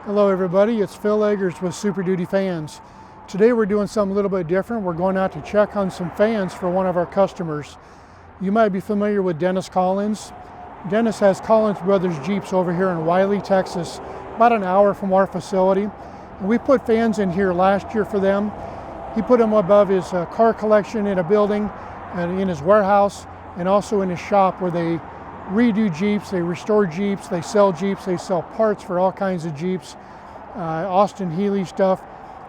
Hello everybody, it's Phil Eggers with Super Duty Fans. Today we're doing something a little bit different. We're going out to check on some fans for one of our customers. You might be familiar with Dennis Collins. Dennis has Collins Brothers Jeeps over here in Wylie, Texas, about an hour from our facility. And we put fans in here last year for them. He put them above his car collection in a building and in his warehouse and also in his shop where they redo Jeeps, they restore Jeeps, they sell parts for all kinds of Jeeps, Austin Healey stuff,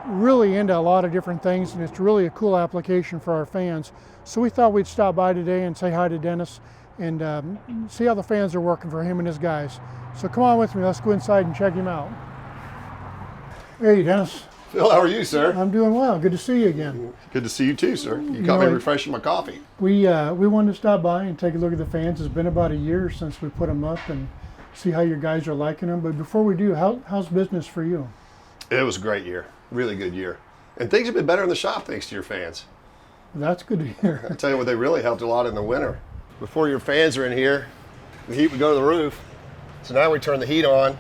really into a lot of different things, and it's really a cool application for our fans. So we thought we'd stop by today and say hi to Dennis and see how the fans are working for him and his guys. So come on with me, let's go inside and check him out. Hey Dennis. Phil, how are you, sir? I'm doing well. Good to see you again. Good to see you too, sir. You caught me refreshing my coffee. We wanted to stop by and take a look at the fans. It's been about a year since we put them up and see how your guys are liking them. But before we do, how's business for you? It was a great year, really good year. And things have been better in the shop thanks to your fans. That's good to hear. I tell you what, they really helped a lot in the winter. Before your fans are in here, the heat would go to the roof. So now we turn the heat on,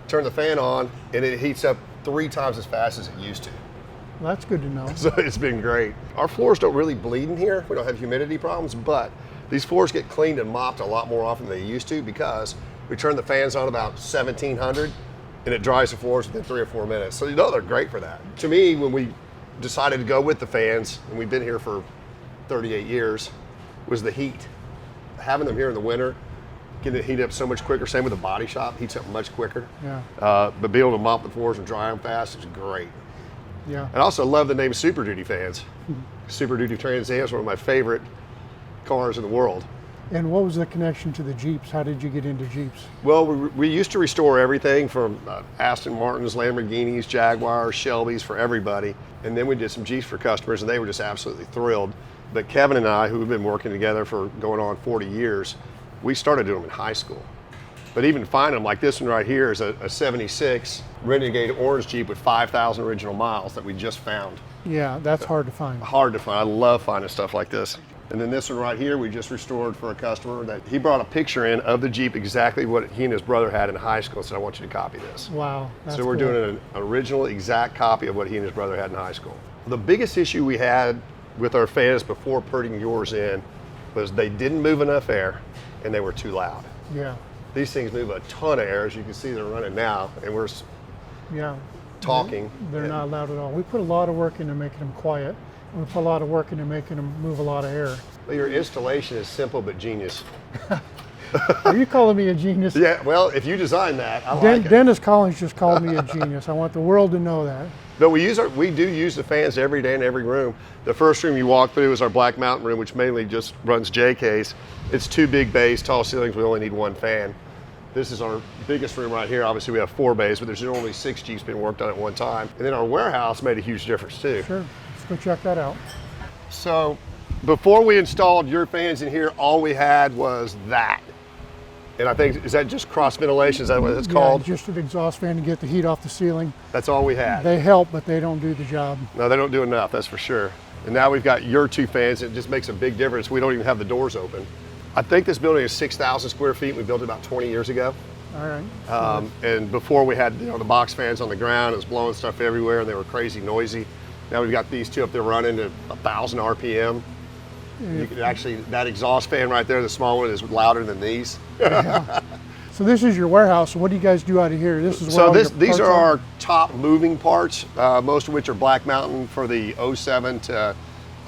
turn the fan on, and it heats up 3 times as fast as it used to. Well, that's good to know. So it's been great. Our floors don't really bleed in here. We don't have humidity problems, but these floors get cleaned and mopped a lot more often than they used to because we turn the fans on about 1700 and it dries the floors within 3 or 4 minutes. So you know they're great for that. To me, when we decided to go with the fans, and we've been here for 38 years, was the heat. Having them here in the winter, getting it heated up so much quicker. Same with the body shop, heats up much quicker. Yeah. But being able to mop the floors and dry them fast is great. Yeah. And I also love the name Super Duty Fans. Super Duty Trans Am is one of my favorite cars in the world. And what was the connection to the Jeeps? How did you get into Jeeps? Well, we used to restore everything from Aston Martins, Lamborghinis, Jaguars, Shelbys for everybody. And then we did some Jeeps for customers and they were just absolutely thrilled. But Kevin and I, who have been working together for going on 40 years, we started doing them in high school. But even finding them, like this one right here is a 76 Renegade orange Jeep with 5,000 original miles that we just found. Yeah, that's hard to find. Hard to find. I love finding stuff like this. And then this one right here, we just restored for a customer that he brought a picture in of the Jeep, exactly what he and his brother had in high school, and said, I want you to copy this. Wow, that's So we're cool. doing an original exact copy of what he and his brother had in high school. The biggest issue we had with our fans before putting yours in was they didn't move enough air and they were too loud. Yeah. These things move a ton of air, as you can see they're running now, and we're talking. They're not loud at all. We put a lot of work into making them quiet. And we put a lot of work into making them move a lot of air. Well, your installation is simple but genius. Are you calling me a genius? Yeah, well, if you designed that, I like it. Dennis Collins just called me a genius. I want the world to know that. But we do use the fans every day in every room. The first room you walk through is our Black Mountain room, which mainly just runs JKs. It's 2 big bays, tall ceilings, we only need 1 fan. This is our biggest room right here. Obviously we have 4 bays, but there's only 6 Jeeps being worked on at one time. And then our warehouse made a huge difference too. Sure, let's go check that out. So before we installed your fans in here, all we had was that. And I think, is that just cross ventilation? Is that what it's called? Yeah, just an exhaust fan to get the heat off the ceiling. That's all we had. They help, but they don't do the job. No, they don't do enough, that's for sure. And now we've got your 2 fans. It just makes a big difference. We don't even have the doors open. I think this building is 6,000 square feet. We built it about 20 years ago. All right. And before we had the box fans on the ground, it was blowing stuff everywhere and they were crazy noisy. Now we've got these 2 up there running at 1,000 RPM. You can actually, that exhaust fan right there, the small one, is louder than these. Yeah. So this is your warehouse. So what do you guys do out of here? This is where these are our top moving parts, most of which are Black Mountain for the 07 to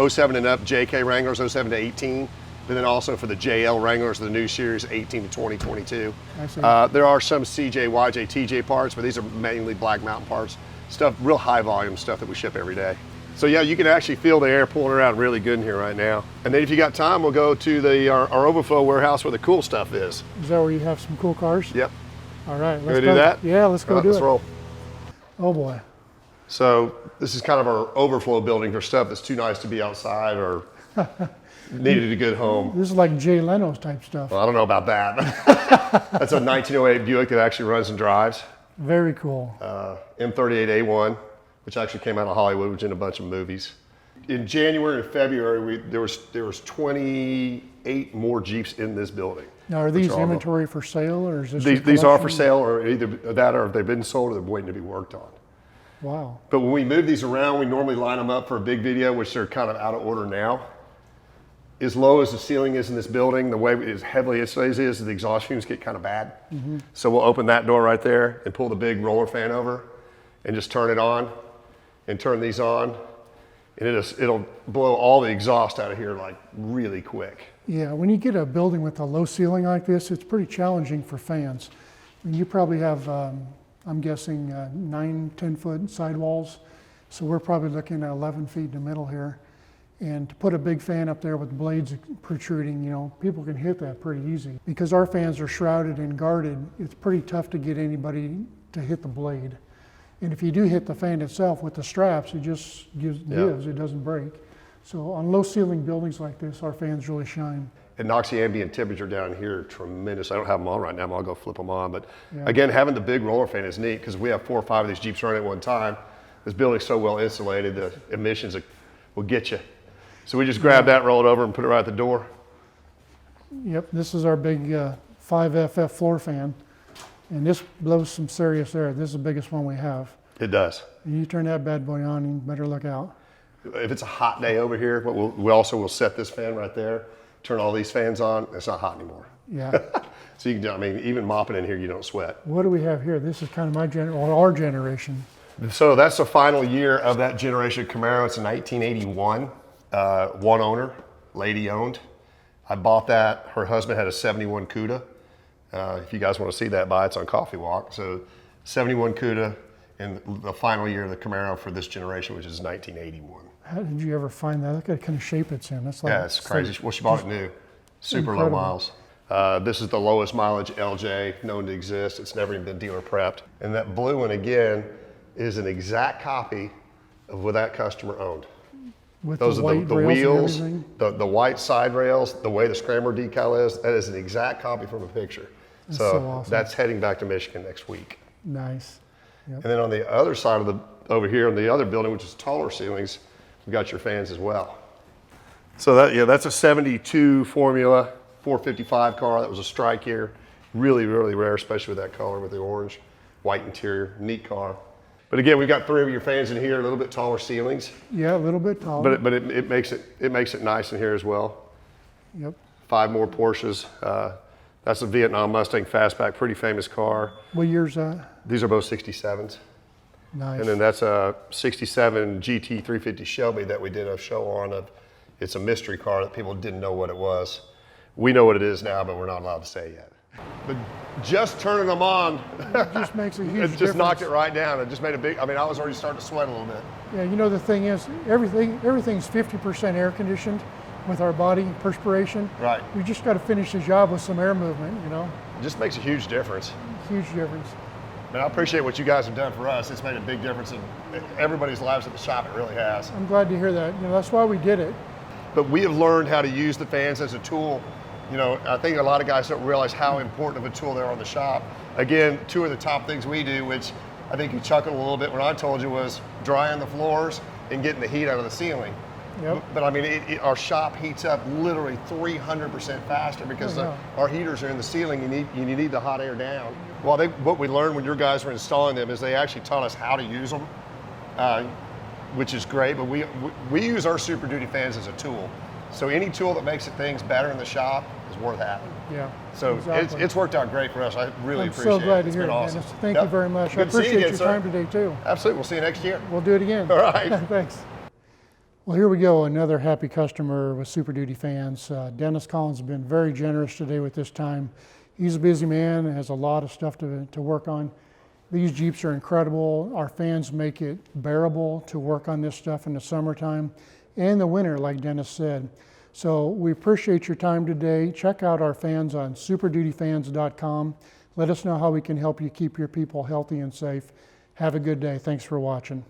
07 and up JK Wranglers, 07 to 18. And then also for the JL Wranglers, the new series 18 to 2022. I see. There are some CJ, YJ, TJ parts, but these are mainly Black Mountain parts. Stuff, real high volume stuff that we ship every day. So yeah, you can actually feel the air pulling around really good in here right now. And then if you got time, we'll go to our Overflow warehouse where the cool stuff is. Is that where you have some cool cars? Yep. All right, let's do that? Yeah, let's go do it. Let's roll. Oh boy. So this is kind of our overflow building for stuff that's too nice to be outside or needed a good home. This is like Jay Leno's type stuff. Well, I don't know about that. That's a 1908 Buick that actually runs and drives. Very cool. M38A1, which actually came out of Hollywood, which was in a bunch of movies. In January and February, there was 28 more Jeeps in this building. Now, are these inventory for sale, or is this These are for sale, or either that or they've been sold or they're waiting to be worked on. Wow. But when we move these around, we normally line them up for a big video, which they're kind of out of order now. As low as the ceiling is in this building, the way as heavily insulated is, the exhaust fumes get kind of bad. So we'll open that door right there and pull the big roller fan over and just turn it on and turn these on. And it'll blow all the exhaust out of here like really quick. Yeah, when you get a building with a low ceiling like this, it's pretty challenging for fans. I mean, you probably have, I'm guessing, 9, 10-foot sidewalls. So we're probably looking at 11 feet in the middle here. And to put a big fan up there with blades protruding, you know, people can hit that pretty easy. Because our fans are shrouded and guarded, it's pretty tough to get anybody to hit the blade. And if you do hit the fan itself with the straps, it just gives, it doesn't break. So on low ceiling buildings like this, our fans really shine. It knocks the ambient temperature down here tremendous. I don't have them on right now, but I'll go flip them on. But again, having the big roller fan is neat because we have 4 or 5 of these Jeeps running at one time. This building's so well insulated, the emissions will get you. So we just grab that, roll it over, and put it right at the door. Yep, this is our big 5FF floor fan. And this blows some serious air. This is the biggest one we have. It does. And you turn that bad boy on, you better look out. If it's a hot day over here, but we also will set this fan right there, turn all these fans on, it's not hot anymore. Yeah. So you can, I mean, even mopping in here, you don't sweat. What do we have here? This is kind of our generation. So that's the final year of that generation Camaro. It's a 1981, one owner, lady owned. I bought that. Her husband had a 71 Cuda. If you guys want to see that, it's on Coffee Walk. So 71 Cuda in the final year of the Camaro for this generation, which is 1981. How did you ever find that? Look at the kind of shape it's in. That's like, yeah, it's crazy. Well, she bought it new. Super incredible. Low miles. This is the lowest mileage LJ known to exist. It's never even been dealer prepped. And that blue one, again, is an exact copy of what that customer owned. With Those the are white the rails wheels, the white side rails, the way the scrambler decal is. That is an exact copy from a picture. That's so awesome. That's heading back to Michigan next week. Nice. Yep. And then on the other side of over here in the other building, which is taller ceilings, we got your fans as well. So that's a 72 Formula 455 car. That was a strike here. Really, really rare, especially with that color with the orange, white interior, neat car. But again, we've got 3 of your fans in here, a little bit taller ceilings. Yeah, a little bit taller. But it makes it nice in here as well. Yep. 5 more Porsches. That's a Vietnam Mustang Fastback, pretty famous car. What year's that? These are both 67s. Nice. And then that's a 67 GT 350 Shelby that we did a show on. It's a mystery car that people didn't know what it was. We know what it is now, but we're not allowed to say yet. But just turning them on, it just makes a huge difference. It just knocked it right down. It just made a big, I mean, I was already starting to sweat a little bit. Yeah, you know, the thing is, everything's 50% air conditioned with our body perspiration. Right. We just got to finish the job with some air movement, you know. It just makes a huge difference. Huge difference. And I appreciate what you guys have done for us. It's made a big difference in everybody's lives at the shop. It really has. I'm glad to hear that. You know, that's why we did it. But we have learned how to use the fans as a tool. You know, I think a lot of guys don't realize how important of a tool they are in the shop. Again, 2 of the top things we do, which I think you chuckled a little bit when I told you, was drying the floors and getting the heat out of the ceiling. Yep. But I mean, our shop heats up literally 300% faster because our heaters are in the ceiling. You need the hot air down. Well, what we learned when your guys were installing them is they actually taught us how to use them, which is great. But we use our Super Duty fans as a tool. So any tool that makes things better in the shop is worth having. Yeah. So exactly. it's worked out great for us. I really appreciate it. I'm so glad to hear it, awesome. Dennis. Thank you very much. Good I appreciate you again, your sir. time today too. Absolutely. We'll see you next year. We'll do it again. All right. Thanks. Well, here we go. Another happy customer with Super Duty fans. Dennis Collins has been very generous today with this time. He's a busy man and has a lot of stuff to work on. These Jeeps are incredible. Our fans make it bearable to work on this stuff in the summertime and the winter, like Dennis said. So we appreciate your time today. Check out our fans on superdutyfans.com. Let us know how we can help you keep your people healthy and safe. Have a good day. Thanks for watching.